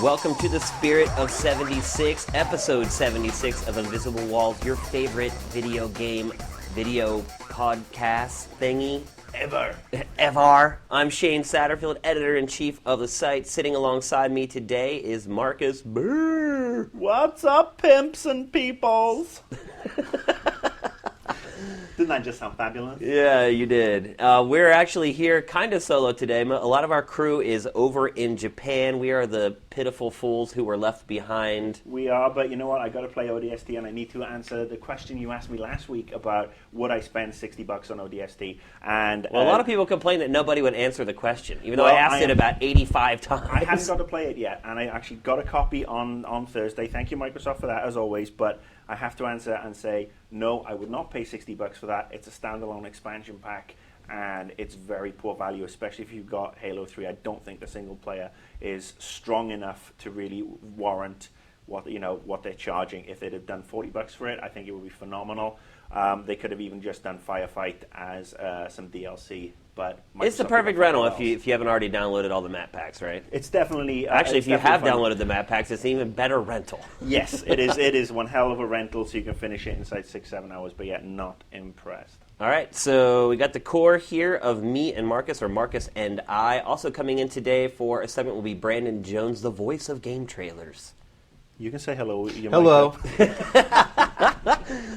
Welcome to the Spirit of 76, episode 76 of Invisible Walls, your favorite video game, video podcast thingy ever. I'm Shane Satterfield, editor-in-chief of the site. Sitting alongside me today is Marcus Burr. What's up, pimps and peoples? Didn't that just sound fabulous? Yeah, you did. We're actually here kind of solo today. A lot of our crew is over in Japan. We are the pitiful fools who were left behind. We are, but you know what? I got to play ODST, and I need to answer the question you asked me last week about would I spend $60 on ODST. And a lot of people complain that nobody would answer the question, even though I asked it about 85 times. I haven't got to play it yet, and I actually got a copy on Thursday. Thank you, Microsoft, for that, as always. But I have to answer and say, no, I would not pay $60 for that. It's a standalone expansion pack, and it's very poor value, especially if you've got Halo 3. I don't think the single player is strong enough to really warrant what they're charging. If they'd have done $40 for it, I think it would be phenomenal. They could have even just done Firefight as some DLC. But it's the perfect rental if you haven't already downloaded all the map packs, right? It's definitely actually if you have downloaded the map packs, it's an even better rental. Yes, it is. It is one hell of a rental, so you can finish it inside 6-7 hours. But yet, not impressed. All right, so we got the core here of me and Marcus, or Marcus and I. Also coming in today for a segment will be Brandon Jones, the voice of game trailers. You can say hello. Hello.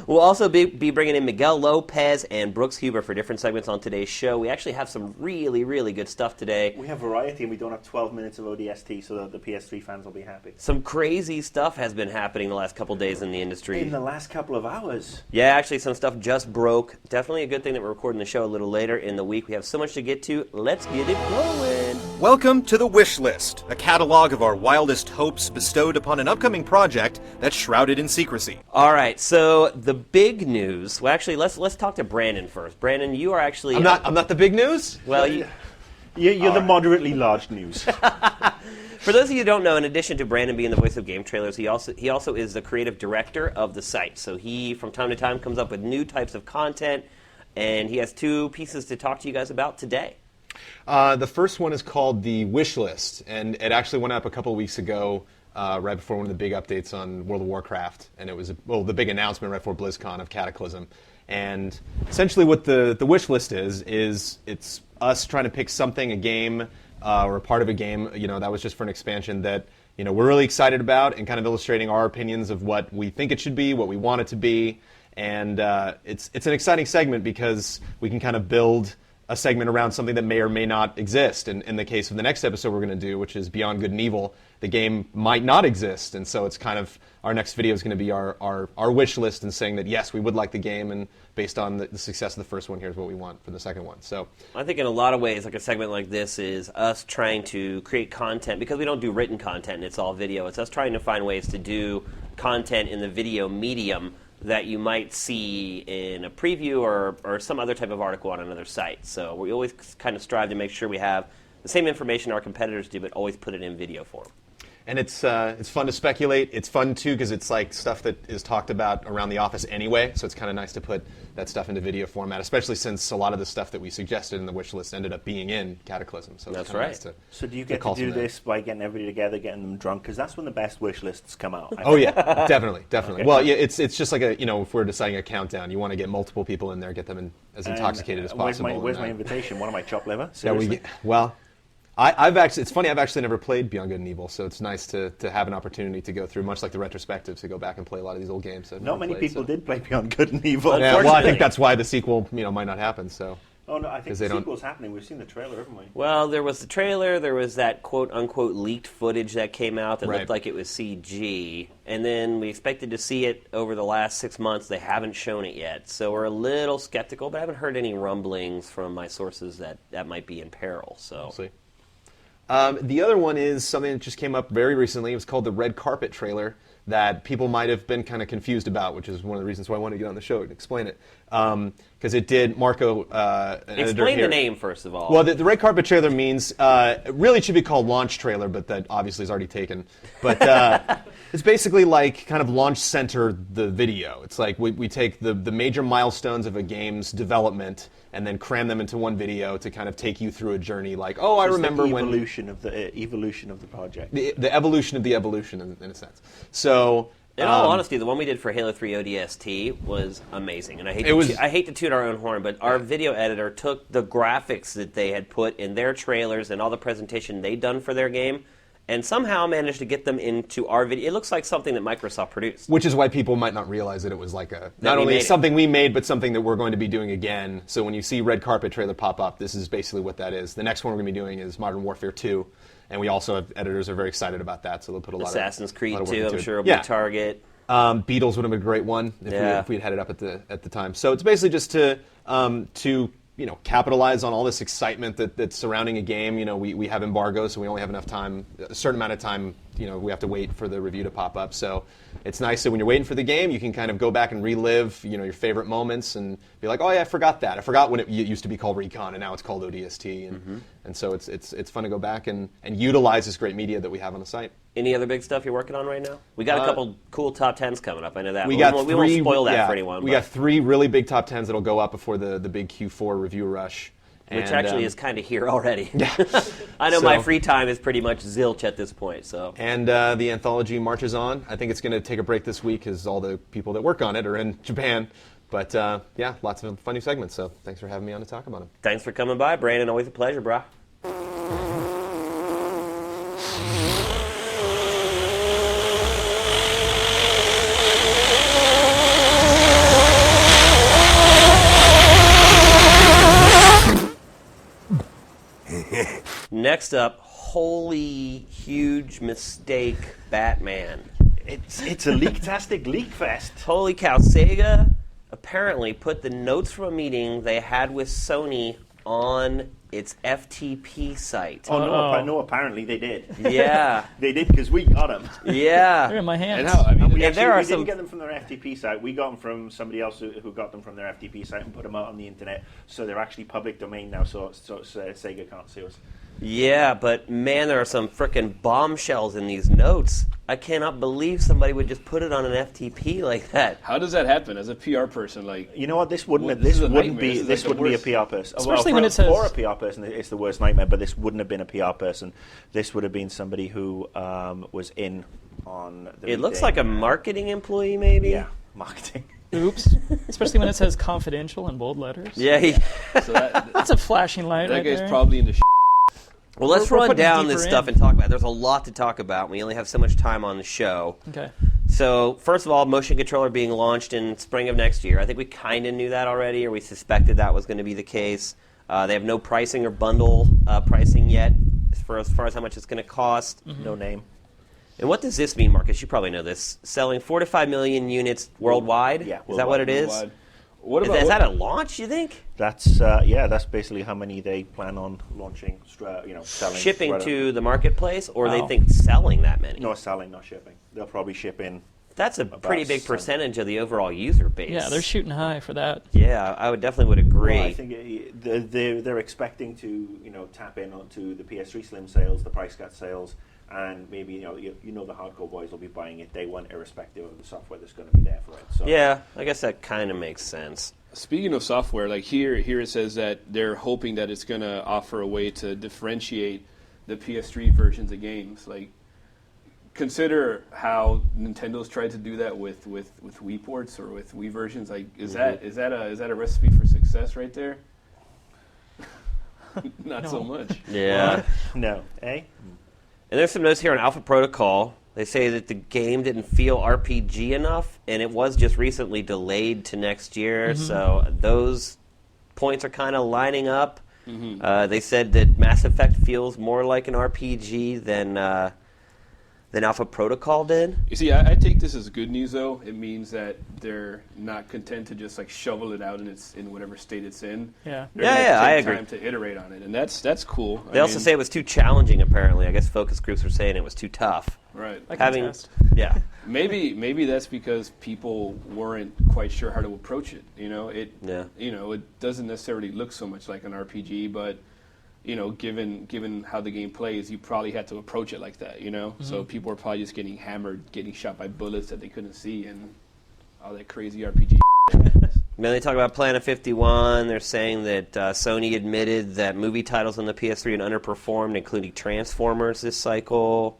We'll also be bringing in Miguel Lopez and Brooks Huber for different segments on today's show. We actually have some really, really good stuff today. We have variety, and we don't have 12 minutes of ODST, so that the PS3 fans will be happy. Some crazy stuff has been happening the last couple days in the industry. In the last couple of hours. Yeah, actually, some stuff just broke. Definitely a good thing that we're recording the show a little later in the week. We have so much to get to. Let's get it going. Welcome to the Wish List, a catalog of our wildest hopes bestowed upon an upcoming project that's shrouded in secrecy. All right, so the big news. Well, actually, let's talk to Brandon first. Brandon, you are actually. I'm not the big news. Well, you're the moderately large news. For those of you who don't know, in addition to Brandon being the voice of game trailers, he also is the creative director of the site. So he, from time to time, comes up with new types of content, and he has two pieces to talk to you guys about today. The first one is called the Wish List, and it actually went up a couple of weeks ago, right before one of the big updates on World of Warcraft, and it was the big announcement right before BlizzCon of Cataclysm. And essentially, what the Wish List is it's us trying to pick something, a game, or a part of a game, that was just for an expansion that we're really excited about, and kind of illustrating our opinions of what we think it should be, what we want it to be, and it's an exciting segment because we can kind of build a segment around something that may or may not exist. And in the case of the next episode we're going to do, which is Beyond Good and Evil, the game might not exist. And so it's kind of, our next video is going to be our wish list and saying that, yes, we would like the game, and based on the success of the first one, here's what we want for the second one. So I think in a lot of ways, like a segment like this is us trying to create content, because we don't do written content and it's all video. It's us trying to find ways to do content in the video medium that you might see in a preview or some other type of article on another site. So we always kind of strive to make sure we have the same information our competitors do, but always put it in video form. And it's fun to speculate. It's fun, too, because it's like stuff that is talked about around the office anyway, so it's kind of nice to put that stuff into video format, especially since a lot of the stuff that we suggested in the wish list ended up being in Cataclysm. So that's right. Nice so do you get to do this by getting everybody together, getting them drunk? Because that's when the best wish lists come out. Oh, yeah, definitely. Okay. Well, yeah, it's just like if we're deciding a countdown, you want to get multiple people in there, get them as intoxicated as possible. Where's my invitation? What am I, chopped liver? Seriously? Yeah, I've actually, it's funny, I've actually never played Beyond Good and Evil, so it's nice to have an opportunity to go through, much like the retrospective, to go back and play a lot of these old games. Not many people did play Beyond Good and Evil. Yeah, well, I think that's why the sequel, might not happen. So. Oh no, I think the sequel's happening. We've seen the trailer, haven't we? Well, there was the trailer. There was that quote-unquote leaked footage that came out that looked like it was CG, and then we expected to see it over the last 6 months. They haven't shown it yet, so we're a little skeptical. But I haven't heard any rumblings from my sources that might be in peril. So. We'll see. The other one is something that just came up very recently. It was called the Red Carpet trailer that people might have been kind of confused about, which is one of the reasons why I wanted to get on the show and explain it. Because it did, Marco, explain the name, first of all. Well, the Red Carpet trailer means, really it should be called Launch Trailer, but that obviously is already taken. But It's basically like kind of launch center the video. It's like we take the major milestones of a game's development and then cram them into one video to kind of take you through a journey. Like, oh, I remember the when evolution of the project. the evolution of the evolution in a sense. So. In all honesty, the one we did for Halo 3 ODST was amazing, and I hate to toot our own horn, but our video editor took the graphics that they had put in their trailers and all the presentation they'd done for their game, and somehow managed to get them into our video. It looks like something that Microsoft produced. Which is why people might not realize that it was like not we only made something we made, but something that we're going to be doing again. So when you see Red Carpet trailer pop up, this is basically what that is. The next one we're going to be doing is Modern Warfare 2, and we also have editors are very excited about that, so they'll put a lot Assassin's of Creed work 2, into I'm it. sure will Yeah. be Target. Beatles would have been a great one if we'd had it up at the time. So it's basically just to capitalize on all this excitement that's surrounding a game. We have embargoes, so we only have enough time, a certain amount of time. We have to wait for the review to pop up. So it's nice that when you're waiting for the game, you can kind of go back and relive, your favorite moments and be like, oh yeah, I forgot that. I forgot when it used to be called Recon and now it's called ODST. And so it's fun to go back and utilize this great media that we have on the site. Any other big stuff you're working on right now? We got a couple cool top 10s coming up. I know that. We won't spoil that for anyone. We got 3 really big top 10s that'll go up before the big Q4 review rush. Which actually is kind of here already. Yeah. I know my free time is pretty much zilch at this point. So. And the anthology marches on. I think it's going to take a break this week because all the people that work on it are in Japan. But yeah, lots of fun new segments. So thanks for having me on to talk about them. Thanks for coming by, Brandon. Always a pleasure, brah. Next up, holy huge mistake, Batman. It's a leak-tastic leak fest. Holy cow, Sega apparently put the notes from a meeting they had with Sony on its FTP site. Oh, no, apparently they did. Yeah. They did because we got them. Yeah. They're in my hands. And how? I mean, We there didn't get them from their FTP site. We got them from somebody else who got them from their FTP site and put them out on the internet. So they're actually public domain now, so Sega can't sue us. Yeah, but man, there are some frickin' bombshells in these notes. I cannot believe somebody would just put it on an FTP like that. how does that happen as a PR person? Like, You know what? This wouldn't This is a wouldn't nightmare. be This is like the be a worst. PR person. Especially Well, when it says- for a PR person, it's the worst nightmare. But this wouldn't have been a PR person. This would have been somebody who was in on the. It looks meeting. like a marketing employee, maybe. Yeah, marketing. Oops. Especially when it says confidential in bold letters. Yeah. so that That's a flashing light that right guy's there. probably into. Well, let's We're run putting down deeper this stuff in. and talk about it. There's a lot to talk about. We only have so much time on the show. Okay. So, first of all, motion controller being launched in spring of next year. I think we kind of knew that already, or we suspected that was going to be the case. They have no pricing or bundle pricing yet as far as how much it's going to cost. No name. And what does this mean, Marcus? You probably know this. Selling 4 to 5 million units worldwide? Yeah, Is that what it is? Worldwide. What Is about that a launch, you think? That's that's basically how many they plan on launching. Selling. Shipping right to the marketplace, or they Wow. think selling that many? No, selling, not shipping. They'll probably ship in. That's a pretty big some. percentage of the overall user base. Yeah, they're shooting high for that. Yeah, I would definitely would agree. Well, I think they're expecting to tap in onto the PS3 Slim sales, the price cut sales, and maybe the hardcore boys will be buying it day one, irrespective of the software that's going to be there for it. So Yeah, I guess that kind of makes sense. Speaking of software, like here it says that they're hoping that it's going to offer a way to differentiate the PS3 versions of games. Like, consider how Nintendo's tried to do that with Wii ports or with Wii versions. Like, is that a recipe for success right there? Not so No. much. Yeah. no, eh? And there's some notes here on Alpha Protocol. They say that the game didn't feel RPG enough, and it was just recently delayed to next year. So those points are kind of lining up. They said that Mass Effect feels more like an RPG than Alpha Protocol did. You see, I take this as good news, though. It means that they're not content to just like shovel it out in whatever state it's in. Yeah. They're Yeah, gonna yeah, I take agree. time to iterate on it, and that's cool. They also say it was too challenging, apparently. I guess focus groups were saying it was too tough. right. I can test. Yeah. Maybe that's because people weren't quite sure how to approach it. Yeah. It doesn't necessarily look so much like an RPG, but given how the game plays, you probably had to approach it like that, Mm-hmm. So people are probably just getting hammered, getting shot by bullets that they couldn't see, and all that crazy RPG. Then they talk about Planet 51. They're saying that Sony admitted that movie titles on the PS3 had underperformed, including Transformers this cycle.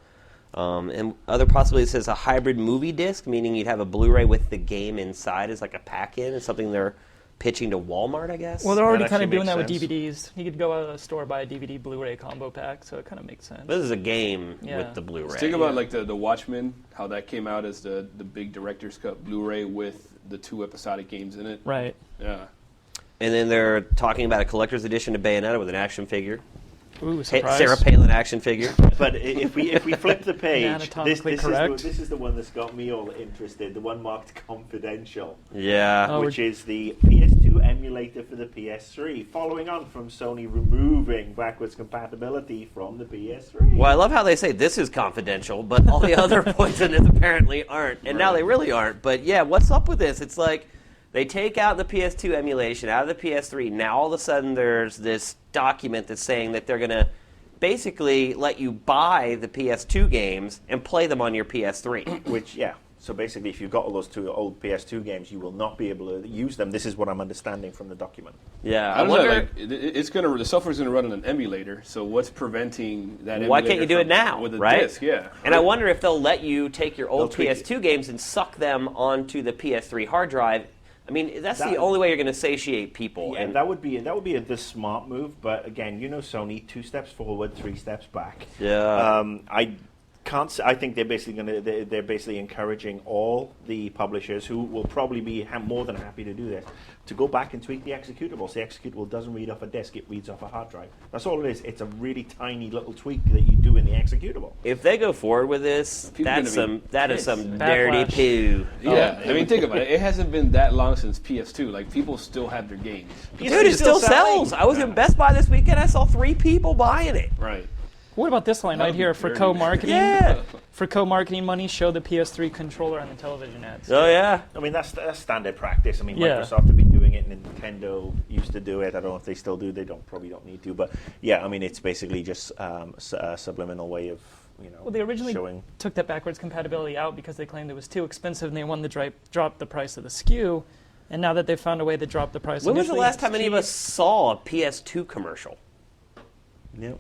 And other possibilities says a hybrid movie disc, meaning you'd have a Blu-ray with the game inside as like a pack-in. It's something they're pitching to Walmart, I guess. Well, they're already That kind of actually doing that with makes DVDs. You could go out of the store, buy a DVD Blu-ray combo pack, so it kind of makes sense. This is a game Yeah. with the Blu-ray. Think about like the Watchmen, how that came out as the big director's cut Blu-ray with the 2 episodic games in it. Right. Yeah. And then they're talking about a collector's edition of Bayonetta with an action figure. Ooh, surprise. Sarah Palin action figure. But if we flip the page, Anatomically correct. This is the one that's got me all interested. The one marked confidential, Yeah. Oh, which is the PS2 emulator for the PS3, following on from Sony removing backwards compatibility from the PS3. Well, I love how they say this is confidential, but all the other points in it apparently aren't. And now they really aren't. But yeah, what's up with this? It's like they take out the PS2 emulation out of the PS3. Now all of a sudden there's this document that's saying that they're going to basically let you buy the PS2 games and play them on your PS3. Which, yeah. So basically, if you've got all those 2 old PS2 games, you will not be able to use them. This is what I'm understanding from the document. Yeah, I I don't know, wonder like the software's gonna run on an emulator. So what's preventing that? why can't emulator you do it from- now, with a right? disc? Yeah. And I wonder if they'll let you take your old They'll tweak it. PS2 games and suck them onto the PS3 hard drive. I mean, that's the That- only way you're going to satiate people. Yeah, And that would be the smart move. But again, Sony, 2 steps forward, 3 steps back. Yeah. I can't. I think they're basically they're basically encouraging all the publishers who will probably be more than happy to do this to go back and tweak the executable. So the executable doesn't read off a disk; it reads off a hard drive. That's all it is. It's a really tiny little tweak that you do in the executable. If they go forward with this, People that is gonna be some pissed. dirty Backlash. poo. Yeah, I mean, think about it. It hasn't been that long since PS2. Like, people still have their games. Dude, it still sells. I was in Best Buy this weekend. I saw 3 people buying it. Right. What about this line right here? For dirty. co-marketing, Yeah. for co-marketing money, show the PS3 controller on the television ads. Oh yeah. I mean, that's standard practice. I mean, Yeah. Microsoft have been doing it, and Nintendo used to do it. I don't know if they still do. They probably don't need to. But yeah, I mean, it's basically just a subliminal way of Well, they originally showing. took that backwards compatibility out because they claimed it was too expensive, and they wanted to drop the price of the SKU. And now that they've found a way to drop the price, When was the initially, last time it's any of cheap. us saw a PS2 commercial? Yeah.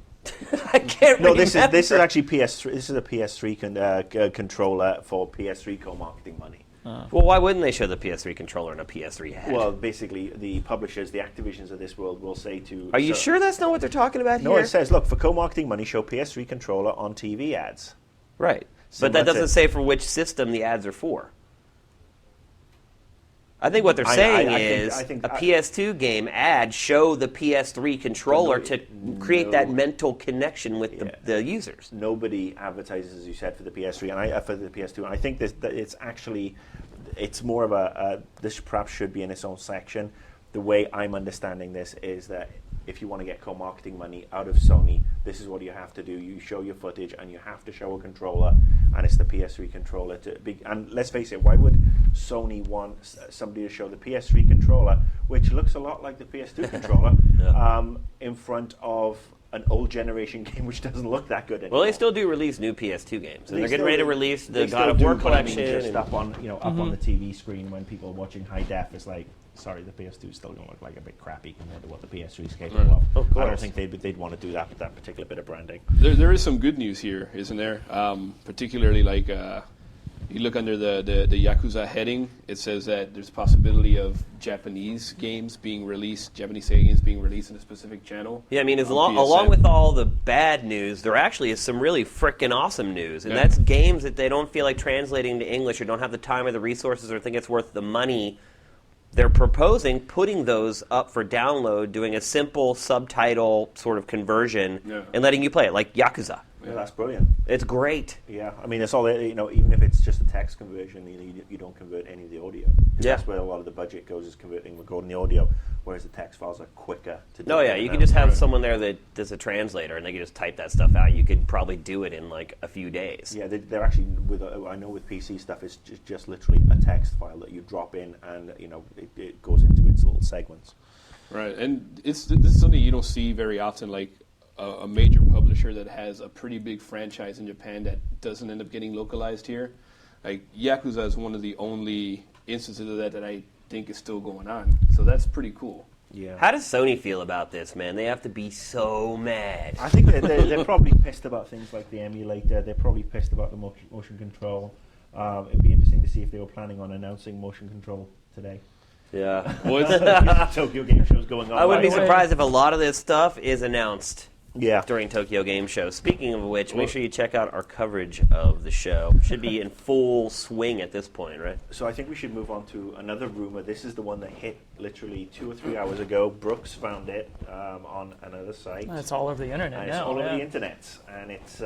I can't No, remember. this is actually PS3. This is a PS3 controller for PS3 co-marketing money. Well, why wouldn't they show the PS3 controller in a PS3 ad? Well, basically, the publishers, the Activisions of this world, will say to. Are you sure that's not what they're talking about No, here? it says, look, for co-marketing money, show PS3 controller on TV ads. Right. So But that that's doesn't it. say for which system the ads are for. I think what they're I saying think- is I think- a PS2 game ad show the PS3 controller No, to create that no. mental connection with Yeah. the users. Nobody advertises, as you said, for the PS3 and for the PS2. And I think that it's actually, it's more of this perhaps should be in its own section. The way I'm understanding this is that if you want to get co-marketing money out of Sony, this is what you have to do. You show your footage, and you have to show a controller, and it's the PS3 controller. And let's face it, why would Sony want somebody to show the PS3 controller, which looks a lot like the PS2 controller, in front of an old generation game which doesn't look that good anymore? Well, they still do release new PS2 games. And They they're getting still ready to do. release the They God still of do, War but I mean, collection. just and- up on on the TV screen when people are watching high def, it's like, sorry, the PS2 is still going to look like a bit crappy compared to what the PS3 is capable of. Of I don't course. think they'd want to do that particular bit of branding. There is some good news here, isn't there? Particularly, like, you look under the Yakuza heading, it says that there's a possibility of Japanese games being released, Japanese Sega games being released in a specific channel. Yeah, I mean, on PSN. along with all the bad news, there actually is some really frickin' awesome news. And Yeah. that's games that they don't feel like translating to English or don't have the time or the resources or think it's worth the money. They're proposing putting those up for download, doing a simple subtitle sort of conversion, Yeah. and letting you play it, like Yakuza. Yeah, that's brilliant. It's great. Yeah, I mean, it's all, even if it's just a text conversion, you don't convert any of the audio. 'Cause Yeah. That's where a lot of the budget goes, is recording the audio, whereas the text files are quicker to do. No, yeah, you can just have someone there that does a translator, and they can just type that stuff out. You could probably do it in like a few days. Yeah, they're actually I know with PC stuff, it's just literally a text file that you drop in, and it goes into its little segments. Right, and this is something you don't see very often. Like, a major publisher that has a pretty big franchise in Japan that doesn't end up getting localized here. Like Yakuza is one of the only instances of that I think is still going on. So that's pretty cool. Yeah. How does Sony feel about this, man? They have to be so mad. I think they're probably pissed about things like the emulator. They're probably pissed about the motion control. It'd be interesting to see if they were planning on announcing motion control today. Yeah. Tokyo Game Show's going on. I wouldn't be right away. surprised if a lot of this stuff is announced Yeah. during Tokyo Game Show. Speaking of which, make sure you check out our coverage of the show. Should be in full swing at this point, right? So I think we should move on to another rumor. This is the one that hit literally 2 or 3 hours ago. Brooks found it on another site. It's all over the internet And now. it's all over yeah. the internet. And it's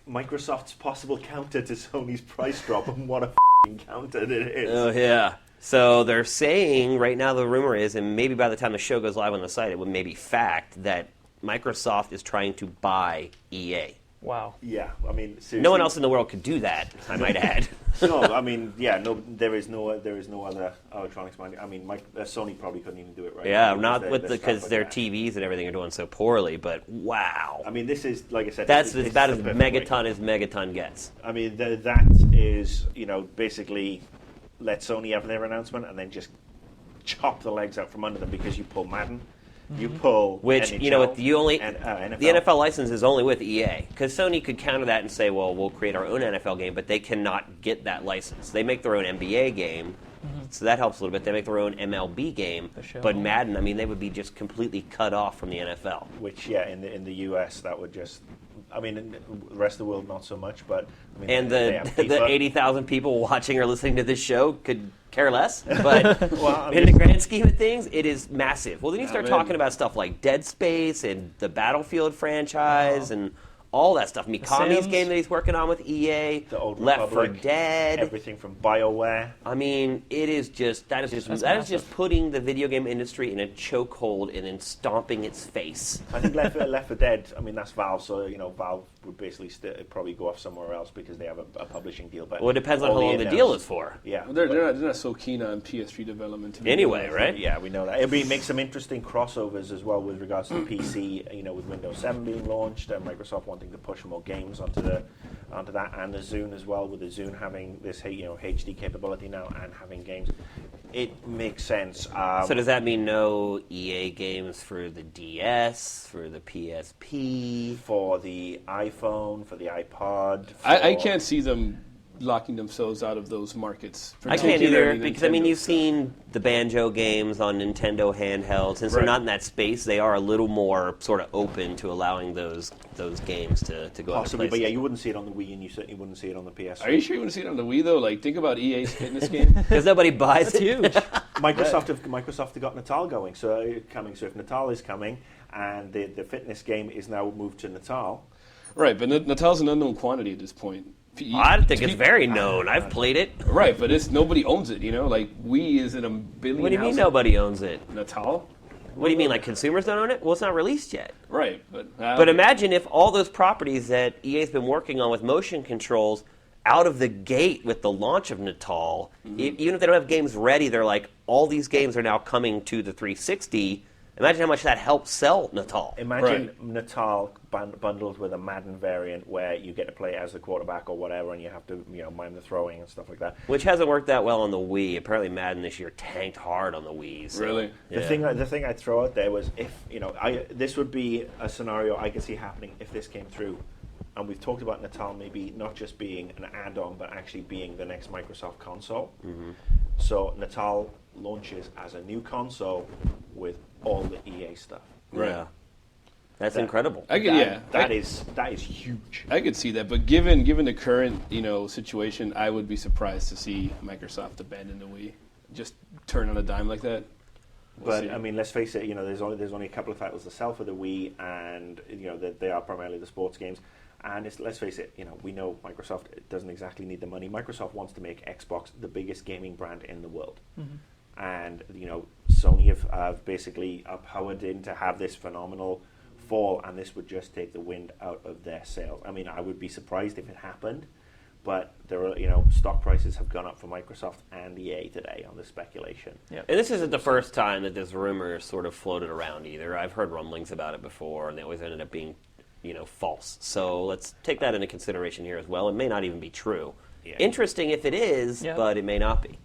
Microsoft's possible counter to Sony's price drop, and what a f***ing counter it is. Oh, yeah. So they're saying right now the rumor is, and maybe by the time the show goes live on the site, it would maybe fact that Microsoft is trying to buy EA. Wow. Yeah, I mean, seriously. No one else in the world could do that, I might add. No, I mean, yeah, no, there is no other electronics money. I mean, Sony probably couldn't even do it right Yeah, now not with because strapped their like that. TVs and everything are doing so poorly, but wow. I mean, this is, like I said, That's this as bad is as the perfect way. Megaton as Megaton gets. I mean, that is, basically let Sony have their announcement and then just chop the legs out from under them because you pull Madden, you pull Which, NHL, you only and, NFL. the NFL license is only with EA. Because Sony could counter that and say, well, we'll create our own NFL game, but they cannot get that license. They make their own NBA game, so that helps a little bit. They make their own MLB game, show. but Madden, I mean, they would be just completely cut off from the NFL. Which, yeah, in the US, that would just... I mean, in the rest of the world, not so much, but... I mean, And they have the FIFA. 80,000 people watching or listening to this show could care less. But Well, I in mean- the grand scheme of things, it is massive. Well, then you start man. talking about stuff like Dead Space and the Battlefield franchise and all that stuff. Mikami's Sims. game that he's working on with EA, The Old Left 4 Republic, Dead. everything from BioWare. I mean, that is just massive. putting the video game industry in a chokehold and then stomping its face. I think Left 4 Dead, I mean, that's Valve, so, Valve would basically probably go off somewhere else because they have a publishing deal. But Well, it depends on all how long the deal is for. Yeah. They're not so keen on PS3 development. To be Anyway, honest. right? Yeah, we know that. It'll make some interesting crossovers as well with regards to the PC, with Windows 7 being launched and Microsoft wanting to push more games onto that, and the Zune as well, with the Zune having this HD capability now and having games. It makes sense. So does that mean no EA games for the DS, for the PSP? For the iPhone, for the iPod. I for- can't see them locking themselves out of those markets. I can't either particularly because I mean Nintendo. you've seen the Banjo games on Nintendo handhelds. Since they're Right. not in that space, they are a little more sort of open to allowing those games to go Possibly, other but yeah, places. you wouldn't see it on the Wii, and you certainly wouldn't see it on the PS. Are you sure you want to see it on the Wii though? Like, think about EA's fitness game. Because nobody buys That's it. huge. Microsoft have got Natal going, so if Natal is coming, and the fitness game is now moved to Natal. Right, but Natal's an unknown quantity at this point. I think it's very known. I've played it. Right, but nobody owns it. Like Wii is in a billion. What do you mean houses. nobody owns it? Natal? What do you mean, like consumers don't own it? Well, it's not released yet. Right, but But imagine if all those properties that EA's been working on with motion controls out of the gate with the launch of Natal, even if they don't have games ready, they're like, all these games are now coming to the 360. Imagine how much that helps sell Natal. Imagine Right. Natal bundled with a Madden variant where you get to play as the quarterback or whatever, and you have to mime the throwing and stuff like that. Which hasn't worked that well on the Wii. Apparently Madden this year tanked hard on the Wii. So, Really? yeah. The thing I'd throw out there was this would be a scenario I could see happening if this came through. And we've talked about Natal maybe not just being an add-on, but actually being the next Microsoft console. So Natal launches as a new console with all the EA stuff. Right. Yeah. That's That- incredible. That is huge. I could see that, but given the current situation, I would be surprised to see Microsoft abandon the Wii, just turn on a dime like that. We'll But see. I mean, let's face it. There's only a couple of titles to sell for the Wii, and they are primarily the sports games. And let's face it. We know Microsoft doesn't exactly need the money. Microsoft wants to make Xbox the biggest gaming brand in the world, and Sony have basically powered in to have this phenomenal fall, and this would just take the wind out of their sails. I mean, I would be surprised if it happened, but there are, stock prices have gone up for Microsoft and EA today on this speculation. Yep. And this isn't the first time that this rumor sort of floated around either. I've heard rumblings about it before, and they always ended up being, false. So let's take that into consideration here as well. It may not even be true. Yeah. Interesting if it is, Yeah. but it may not be.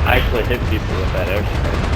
I actually hit people with that airstrike.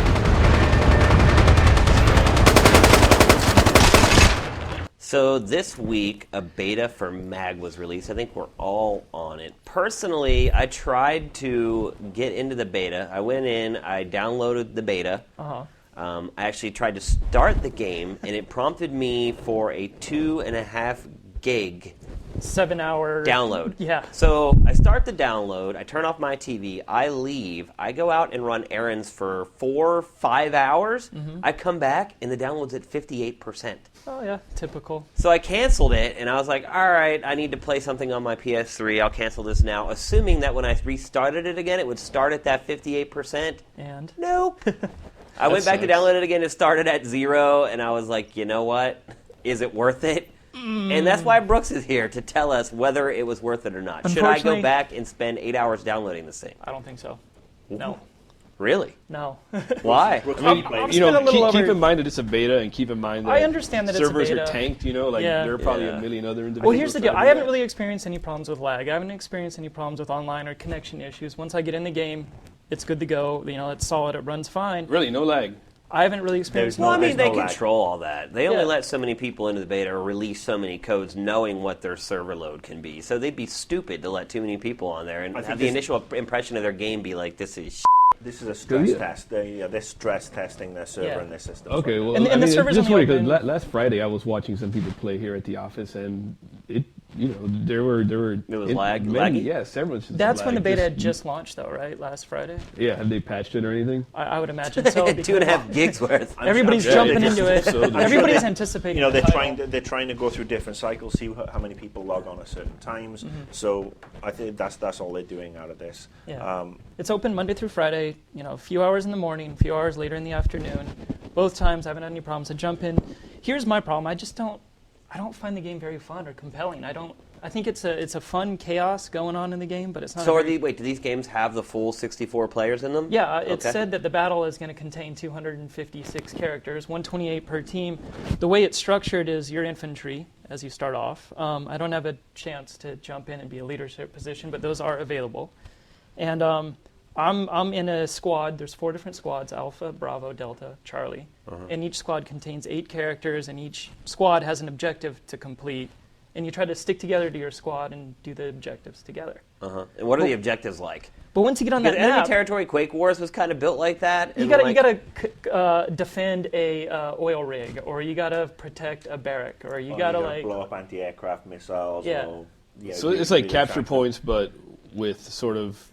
So this week, a beta for MAG was released. I think we're all on it. Personally, I tried to get into the beta. I went in, I downloaded the beta. Uh-huh. I actually tried to start the game, and it prompted me for a 2.5 gig 7-hour download. Yeah. So I start the download, I turn off my TV, I leave, I go out and run errands for 4-5 hours. I come back, and the download's at 58%. Oh yeah, typical. So I canceled it, and I was like, all right, I need to play something on my PS3. I'll cancel this now, assuming that when I restarted it again, it would start at that 58%. And Nope. I went back to sucks. download it again. It started at 0, and I was like, you know what? Is it worth it? And that's why Brooks is here, to tell us whether it was worth it or not. Should I go Unfortunately- back and spend 8 hours downloading this thing? I don't think so. No. Really? No. Why? Brooks, I mean, played it. you know, spend a little keep over- in mind that it's a beta, and keep in mind that I understand that it's a servers are beta. tanked. There are probably Yeah. a million other individuals. Well, here's the deal. trying I to do haven't that. really experienced any problems with lag. I haven't experienced any problems with online or connection issues. Once I get in the game, it's good to go. It's solid. It runs fine. Really, no lag. I haven't really experienced. There's Well, I there's mean, they no lag. control all that. They only Yeah. let so many people into the beta or release so many codes knowing what their server load can be. So they'd be stupid to let too many people on there and I think have the this- initial impression of their game be like, this is This is a stress Yeah. test. They're stress testing their server Yeah. and their systems. Okay, well, And the I mean, server's just only funny because open- last Friday I was watching some people play here at the office, and there were It was many, laggy? yeah, several instances. That's of when the lag. beta had just launched, though, right? Last Friday. Yeah, have they patched it or anything? I would imagine so. because 2.5 gigs worth. Everybody's I'm sure jumping they into it. So they're- Everybody's anticipating. they're the title. trying to go through different cycles, see how many people log on at certain times. So I think that's all they're doing out of this. Yeah. It's open Monday through Friday, a few hours in the morning, a few hours later in the afternoon. Both times I haven't had any problems. I jump in. Here's my problem. I don't find the game very fun or compelling. I think it's a fun chaos going on in the game, but it's not. So a very- do these games have the full 64 players in them? Yeah, it Okay. said that the battle is going to contain 256 characters, 128 per team. The way it's structured is your infantry as you start off. I don't have a chance to jump in and be a leadership position, but those are available. And I'm in a squad. There's 4 different squads: Alpha, Bravo, Delta, Charlie. And each squad contains 8 characters, and each squad has an objective to complete. And you try to stick together to your squad and do the objectives together. Uh-huh. And what are the objectives like? But once you get on that Because Enemy map, Territory Quake Wars was kind of built like that. you and gotta like- defend a oil rig, or you gotta protect a barrack, or you Or gotta you like blow up anti-aircraft missiles. Yeah. Or, So really- it's like really capture attractive. points, but with sort of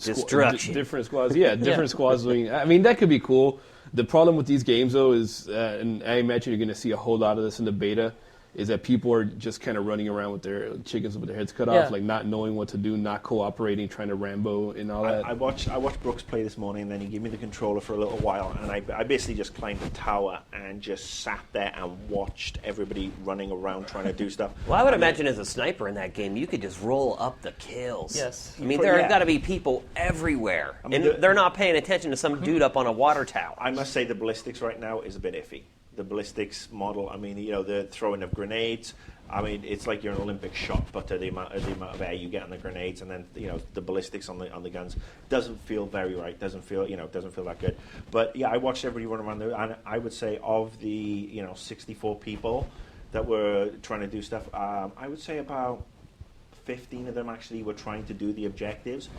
Destruction. different squads. Yeah, different Yeah. squads doing. I mean, that could be cool. The problem with these games, though, is, and I imagine you're going to see a whole lot of this in the beta, is that people are just kind of running around with their chickens with their heads cut Yeah. off, like not knowing what to do, not cooperating, trying to Rambo and all that. I watched Brooks play this morning, and then he gave me the controller for a little while, and I basically just climbed the tower and just sat there and watched everybody running around trying to do stuff. Well, I would imagine as a sniper in that game, you could just roll up the kills. Yes. I mean, For- there yeah. have got to be people everywhere. I mean, and they're not paying attention to some dude up on a water tower. I must say the ballistics right now is a bit iffy. The ballistics model, I mean, the throwing of grenades. I mean, it's like you're an Olympic shot putter. The amount of air you get on the grenades, and then the ballistics on the guns doesn't feel very right. Doesn't feel that good. But yeah, I watched everybody run around there, and I would say of the 64 people that were trying to do stuff, I would say about 15 of them actually were trying to do the objectives.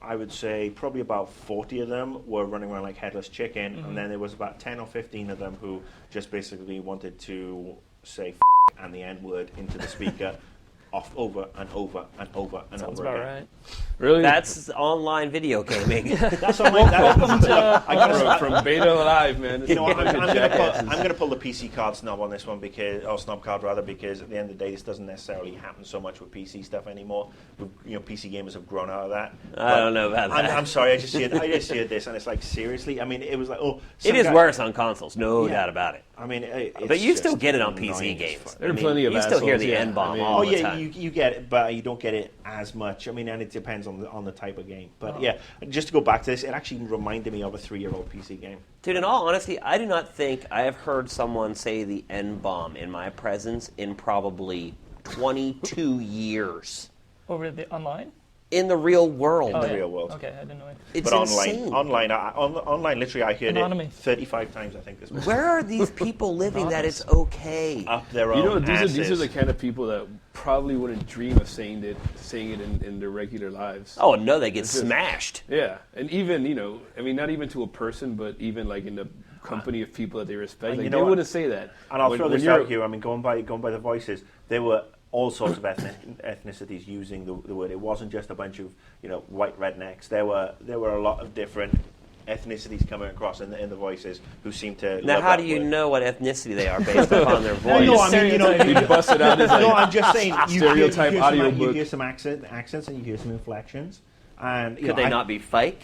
I would say probably about 40 of them were running around like headless chicken, and then there was about 10 or 15 of them who just basically wanted to say and the N word into the speaker off over and over and over and Sounds over about again. right. Really? That's online video gaming. That's all right. I gotta, from beta live, man. you know what, I'm Jackasses. going to pull the PC card snob on this one snob card rather, because at the end of the day, this doesn't necessarily happen so much with PC stuff anymore. PC gamers have grown out of that. I don't know about that. I'm sorry, I just see this, and it's like, seriously. I mean, it was like, It is worse on consoles, no doubt about it. I mean, it's But you still just get it on annoying PC as games. fuck. There are plenty of You still hear assholes, the yeah. N-bomb I mean- all Oh the yeah, time. you get it, but you don't get it as much. I mean, and it depends on the type of game. But yeah, just to go back to this, it actually reminded me of a 3-year-old PC game. Dude, in all honesty, I do not think I have heard someone say the N-bomb in my presence in probably 22 years. Over the online? In the real world. the yeah. real world. Okay, I didn't know it. It's But insane. online, literally, I heard Anonymous. it 35 times. I think this was Where are these people living that it's okay? up their own. You know, these asses. are the kind of people that probably wouldn't dream of saying it in their regular lives. Oh, no, they get It's just- smashed. Yeah, and even I mean, not even to a person, but even like in the company of people that they respect, And like you they know what? wouldn't say that. And I'll When- throw when this you're- out here. I mean, going by the voices, there were all sorts of ethnicities using the word. It wasn't just a bunch of white rednecks. There were a lot of different ethnicities coming across in the voices who seemed to. Now, love how that do you word. know what ethnicity they are based upon their voice? No, I mean, You bust it out as like, no, I'm just saying. Stereotype you audiobook. hear some accents and you hear some inflections, and Could they not be fake?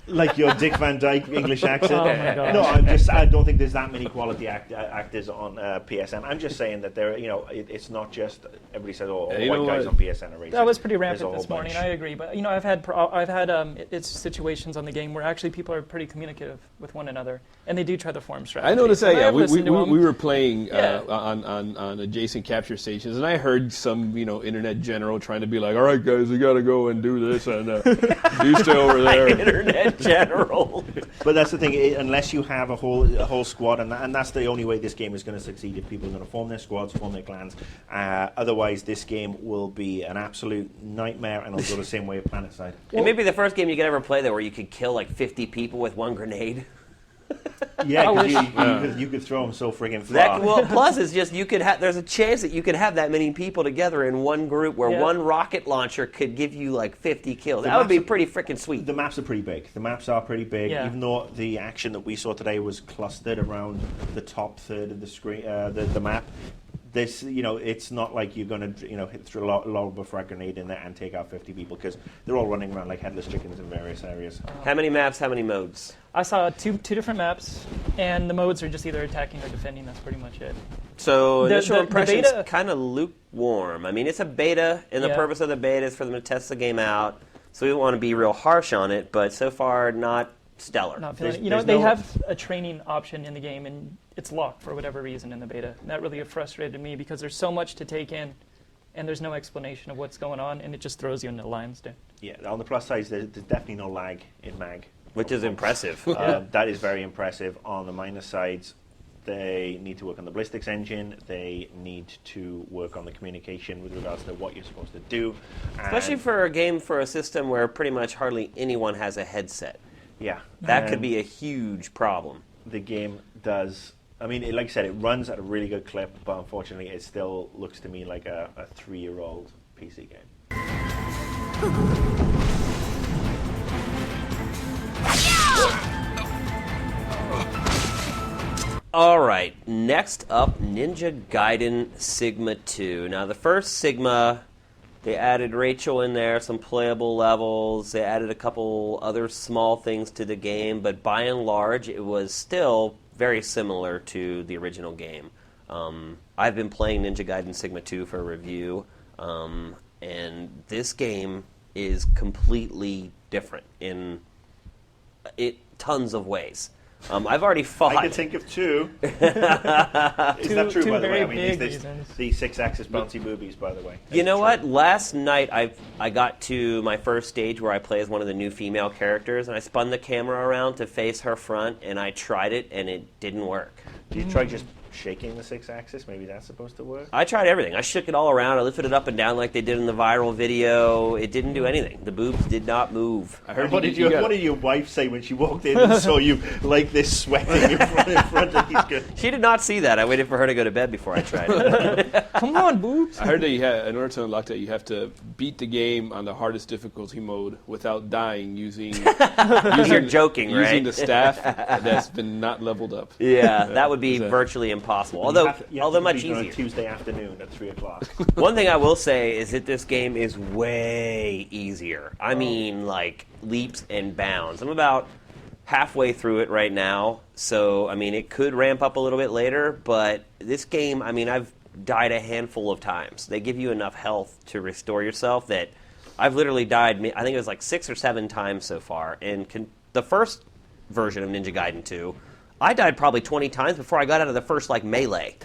like your Dick Van Dyke English accent? Oh my gosh. No, I don't think there's that many quality actors on PSN. I'm just saying that there, it's not just everybody says, all Yeah, you white know guys what? on PSN are racist. That was pretty There's a rampant whole this morning. bunch. I agree, but I've had it's situations on the game where actually people are pretty communicative with one another, and they do try to form strategies. I noticed that. And Yeah, I've we listened to them. were playing Yeah. on adjacent capture stations, and I heard some internet general trying to be like, "All right, guys, we got to go and do this, and you stay over there." Internet general. But that's the thing. Unless you have a whole squad, and that's the only way this game is going to succeed. If people are going to form their squads, form their clans. Otherwise, this game will be an absolute nightmare, and it'll go the same way of PlanetSide. It may be the first game you could ever play, though, where you could kill like 50 people with one grenade. Yeah, I 'cause you could throw them so friggin' far. Plus, it's just you could have. There's a chance that you could have that many people together in one group, where Yeah. one rocket launcher could give you like 50 kills. The That would be maps- pretty freaking sweet. The maps are pretty big. The maps are pretty big, Yeah. even though the action that we saw today was clustered around the top third of the screen, the map. This, it's not like you're going to, hit through lob a frag grenade in there and take out 50 people, because they're all running around like headless chickens in various areas. How many maps? How many modes? I saw two different maps, and the modes are just either attacking or defending. That's pretty much it. So The- initial the impressions beta- kind of lukewarm. I mean, it's a beta, and the Yeah. purpose of the beta is for them to test the game out. So we don't want to be real harsh on it, but so far not stellar. Not feeling There's- they there's no- have a training option in the game, and it's locked for whatever reason in the beta. And that really frustrated me because there's so much to take in, and there's no explanation of what's going on, and it just throws you into the lion's den. Yeah, on the plus side, there's definitely no lag in MAG. Which is impressive. That is very impressive. On the minus sides, they need to work on the ballistics engine. They need to work on the communication with regards to what you're supposed to do. Especially And- for a game for a system where pretty much hardly anyone has a headset. yeah, That could and be a huge problem. the game does. I mean, like I said, it runs at a really good clip, but unfortunately, it still looks to me like a 3-year-old PC game. All right, next up, Ninja Gaiden Sigma 2. Now, the first Sigma, they added Rachel in there, some playable levels. They added a couple other small things to the game, but by and large, it was still very similar to the original game. I've been playing Ninja Gaiden Sigma 2 for review, and this game is completely different in tons of ways. I've already fought. I could think of two. Is that true, two by the way? very I mean, big these reasons. 6-axis bouncy boobies, by the way. You know what? Last night I got to my first stage where I play as one of the new female characters, and I spun the camera around to face her front, and I tried it, and it didn't work. You try just shaking the 6-axis. Maybe that's supposed to work. I tried everything. I shook it all around. I lifted it up and down like they did in the viral video. It didn't do anything. The boobs did not move. I heard What did your wife say when she walked in and saw you like this sweating in front of these guys? She did not see that. I waited for her to go to bed before I tried it. Come on, boobs. I heard that in order to unlock that, you have to beat the game on the hardest difficulty mode without dying using You're joking, right? using the staff that's been not leveled up. Yeah, that would be Exactly. virtually impossible. You Although, have to although much compete on a easier. Tuesday afternoon at 3 o'clock. One thing I will say is that this game is way easier. I mean, like, leaps and bounds. I'm about halfway through it right now, so, I mean, it could ramp up a little bit later, but this game, I mean, I've died a handful of times. They give you enough health to restore yourself that I've literally died, I think it was like 6 or 7 times so far, and the first version of Ninja Gaiden 2, I died probably 20 times before I got out of the first, like, melee.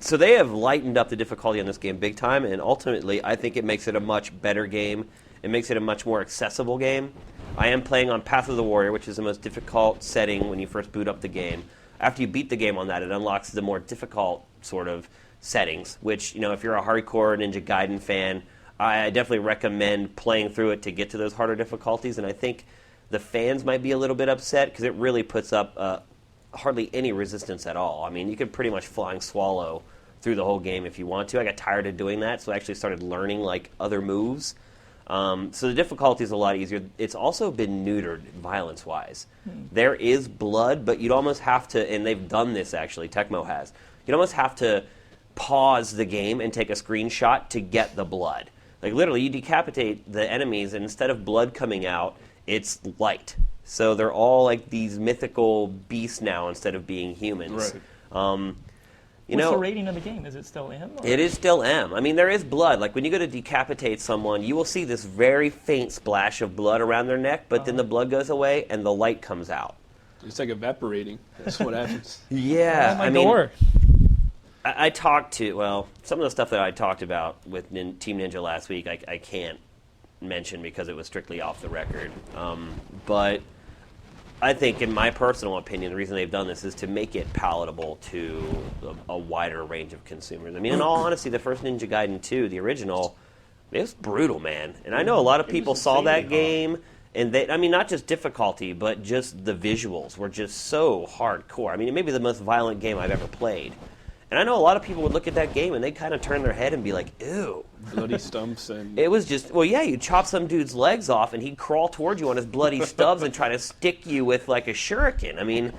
So they have lightened up the difficulty on this game big time, and ultimately, I think it makes it a much better game. It makes it a much more accessible game. I am playing on Path of the Warrior, which is the most difficult setting when you first boot up the game. After you beat the game on that, it unlocks the more difficult sort of settings, which, you know, if you're a hardcore Ninja Gaiden fan, I definitely recommend playing through it to get to those harder difficulties, and I think the fans might be a little bit upset because it really puts up hardly any resistance at all. I mean, you could pretty much flying swallow through the whole game if you want to. I got tired of doing that, so I actually started learning like other moves. So the difficulty is a lot easier. It's also been neutered violence-wise. There is blood, but you'd almost have to, and they've done this actually, Tecmo has, you'd almost have to pause the game and take a screenshot to get the blood. Like literally, you decapitate the enemies, and instead of blood coming out, it's light. So they're all like these mythical beasts now instead of being humans. Right. What's the rating of the game? Is it still M? Or? It is still M. I mean, there is blood. Like when you go to decapitate someone, you will see this very faint splash of blood around their neck, but then the blood goes away and the light comes out. It's like evaporating. That's what happens. Yeah, Oh, my I mean, door. I talked to, well, some of the stuff that I talked about with Team Ninja last week, I can't mention because it was strictly off the record. But I think, in my personal opinion, the reason they've done this is to make it palatable to a wider range of consumers. I mean, in all honesty, the first Ninja Gaiden 2, the original, it was brutal, man. And I know a lot of people saw that game, and they, I mean, not just difficulty, but just the visuals were just so hardcore. I mean, it may be the most violent game I've ever played. And I know a lot of people would look at that game and they'd kind of turn their head and be like, ew. Bloody stumps and It was just, well, yeah, you chop some dude's legs off and he'd crawl towards you on his bloody stubs and try to stick you with like a shuriken. I mean,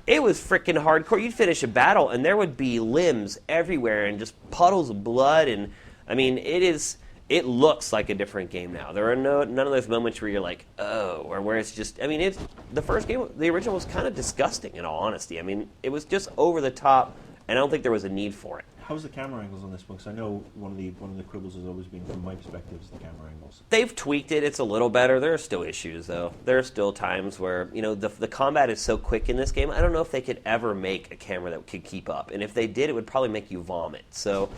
it was freaking hardcore. You'd finish a battle and there would be limbs everywhere and just puddles of blood. And I mean, it looks like a different game now. There are none of those moments where you're like, oh, or where it's just, I mean, the first game, the original was kind of disgusting in all honesty. I mean, it was just over the top. And I don't think there was a need for it. How's the camera angles on this one? Because I know one of the quibbles has always been, from my perspective, is the camera angles. They've tweaked it. It's a little better. There are still issues, though. There are still times where, you know, the combat is so quick in this game, I don't know if they could ever make a camera that could keep up. And if they did, it would probably make you vomit. So,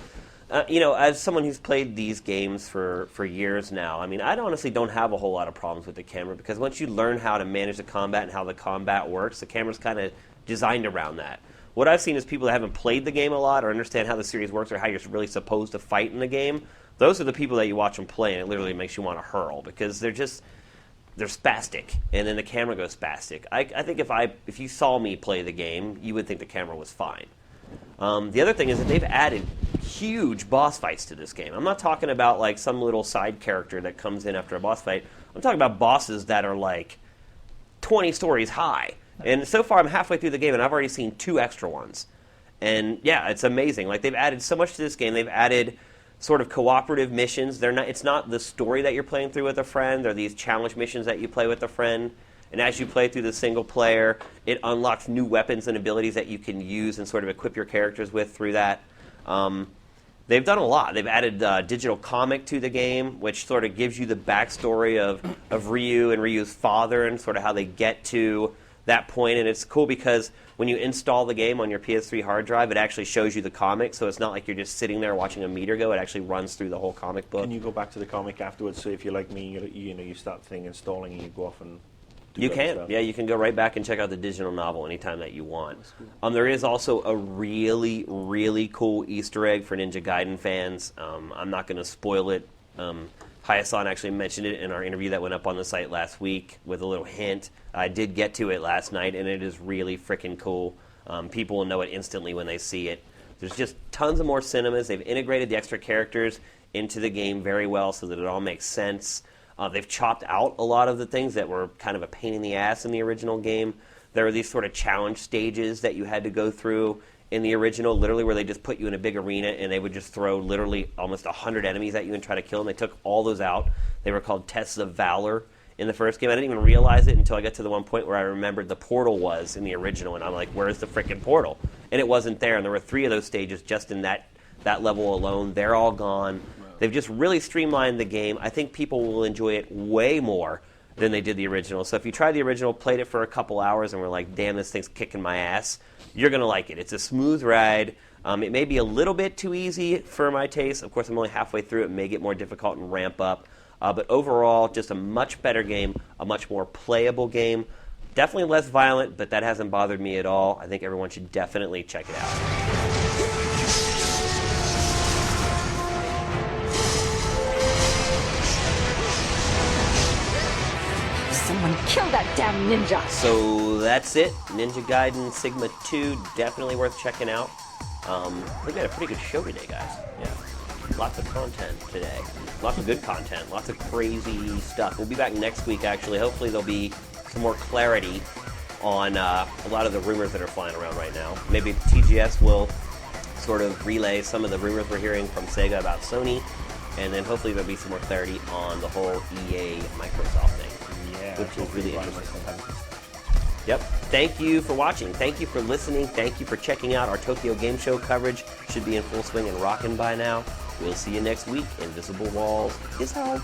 you know, as someone who's played these games for years now, I mean, I honestly don't have a whole lot of problems with the camera because once you learn how to manage the combat and how the combat works, the camera's kind of designed around that. What I've seen is people that haven't played the game a lot or understand how the series works or how you're really supposed to fight in the game. Those are the people that you watch them play, and it literally makes you want to hurl because they're spastic, and then the camera goes spastic. I think if you saw me play the game, you would think the camera was fine. The other thing is that they've added huge boss fights to this game. I'm not talking about like some little side character that comes in after a boss fight. I'm talking about bosses that are like 20 stories high. And so far, I'm halfway through the game, and I've already seen 2 extra ones. And yeah, it's amazing. Like they've added so much to this game. They've added sort of cooperative missions. It's not the story that you're playing through with a friend. They're these challenge missions that you play with a friend. And as you play through the single player, it unlocks new weapons and abilities that you can use and sort of equip your characters with through that. They've done a lot. They've added digital comic to the game, which sort of gives you the backstory of Ryu and Ryu's father and sort of how they get to that point. And it's cool because when you install the game on your PS3 hard drive, it actually shows you the comic, so it's not like you're just sitting there watching a meter go. It actually runs through the whole comic book. Can you go back to the comic afterwards? So if you're like me, you start the thing installing and you go off and do You other can. stuff. Yeah, you can go right back and check out the digital novel anytime that you want. There is also a really, really cool Easter egg for Ninja Gaiden fans. I'm not going to spoil it. Hayasan actually mentioned it in our interview that went up on the site last week with a little hint. I did get to it last night, and it is really freaking cool. People will know it instantly when they see it. There's just tons of more cinemas. They've integrated the extra characters into the game very well so that it all makes sense. They've chopped out a lot of the things that were kind of a pain in the ass in the original game. There were these sort of challenge stages that you had to go through in the original, literally where they just put you in a big arena and they would just throw literally almost 100 enemies at you and try to kill them. They took all those out. They were called Tests of Valor in the first game. I didn't even realize it until I got to the one point where I remembered the portal was in the original, and I'm like, where's the frickin' portal? And it wasn't there, and there were 3 of those stages just in that level alone. They're all gone. They've just really streamlined the game. I think people will enjoy it way more than they did the original. So if you tried the original, played it for a couple hours, and were like, damn, this thing's kicking my ass, you're going to like it. It's a smooth ride. It may be a little bit too easy for my taste. Of course, I'm only halfway through. It may get more difficult and ramp up. But overall, just a much better game, a much more playable game. Definitely less violent, but that hasn't bothered me at all. I think everyone should definitely check it out. Someone kill that damn ninja! So that's it. Ninja Gaiden Sigma 2, definitely worth checking out. We got a pretty good show today, guys. Yeah. Lots of content today. Lots of good content. Lots of crazy stuff. We'll be back next week, actually. Hopefully there'll be some more clarity on a lot of the rumors that are flying around right now. Maybe TGS will sort of relay some of the rumors we're hearing from Sega about Sony, and then hopefully there'll be some more clarity on the whole EA Microsoft thing. Yeah, which is really interesting. interesting. Yep. Thank you for watching. Thank you for listening. Thank you for checking out our Tokyo Game Show coverage. Should be in full swing and rocking by now. We'll see you next week. Invisible Walls is out.